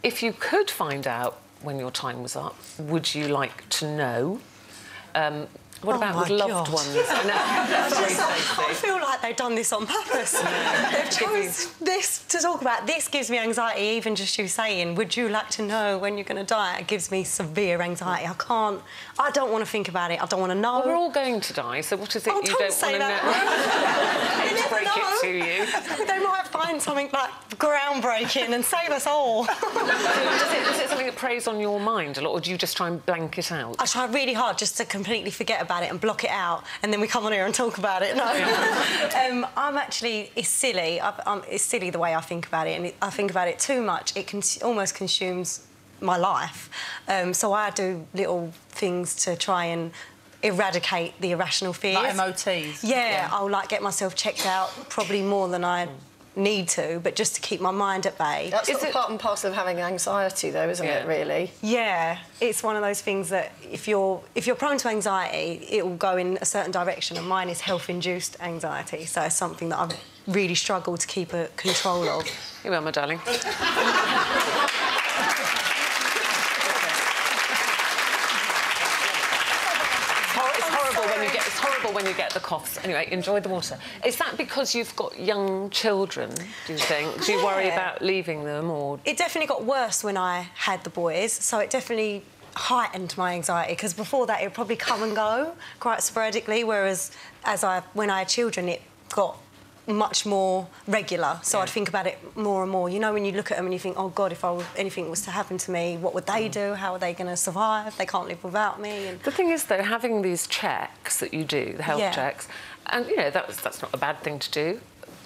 If you could find out when your time was up, would you like to know? What about with loved ones? I feel like they've done this on purpose. They've chosen this to talk about. This gives me anxiety, even just you saying, would you like to know when you're going to die? It gives me severe anxiety. I don't want to think about it. I don't want to know. Well, we're all going to die, so what is it you don't want to know? I hate to break it to you. They might find something, like, groundbreaking and save us all. Is it something that preys on your mind a lot, or do you just try and blank it out? I try really hard just to completely forget about it and block it out, and then we come on here and talk about it. No, I'm actually... It's silly. It's silly the way I think about it, and I think about it too much. It almost consumes my life. So I do little things to try and eradicate the irrational fears. Like MOTs? Yeah, I'll, like, get myself checked out probably more than I need to, but just to keep my mind at bay. That's sort of part and parcel of having anxiety, though, isn't it, really? Yeah, it's one of those things that if you're prone to anxiety, it will go in a certain direction, and mine is health-induced anxiety, so it's something that I've really struggled to keep a control of. You are, my darling. It's horrible when you get the coughs. Anyway, enjoy the water. Is that because you've got young children, do you think? Do you worry about leaving them, or...? It definitely got worse when I had the boys, so it definitely heightened my anxiety, because before that it would probably come and go quite sporadically, whereas when I had children, it got much more regular, so I'd think about it more and more. You know, when you look at them and you think, oh, God, if anything was to happen to me, what would they do? How are they going to survive? They can't live without me. And... The thing is, though, having these checks that you do, the health checks, and, you know, that's not a bad thing to do,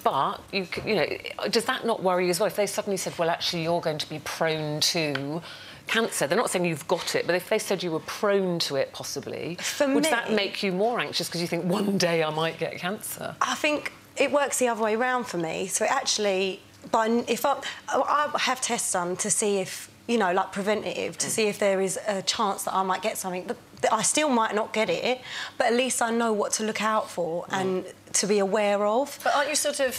but, you know, does that not worry you as well? If they suddenly said, well, actually, you're going to be prone to cancer, they're not saying you've got it, but if they said you were prone to it, possibly, would that make you more anxious because you think, one day I might get cancer? I think... It works the other way around for me. So it actually, if I have tests done to see if, you know, like preventative, to see if there is a chance that I might get something. But I still might not get it, but at least I know what to look out for and to be aware of. But aren't you sort of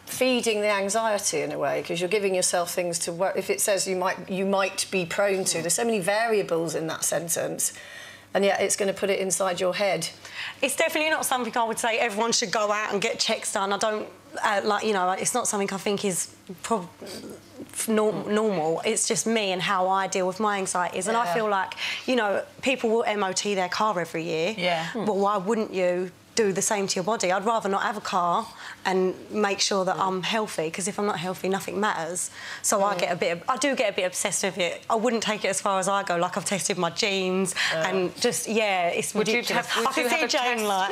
feeding the anxiety in a way, because you're giving yourself things to work? If it says you might be prone to, there's so many variables in that sentence. And yet it's going to put it inside your head. It's definitely not something I would say everyone should go out and get checks done. I don't, like, you know, it's not something I think is normal. It's just me and how I deal with my anxieties. And I feel like, you know, people will MOT their car every year. Yeah. But why wouldn't you do the same to your body? I'd rather not have a car and make sure that I'm healthy, because if I'm not healthy, nothing matters. So I do get a bit obsessed with it. I wouldn't take it as far as I go. Like, I've tested my genes and just, it's ridiculous. I can see Jane like...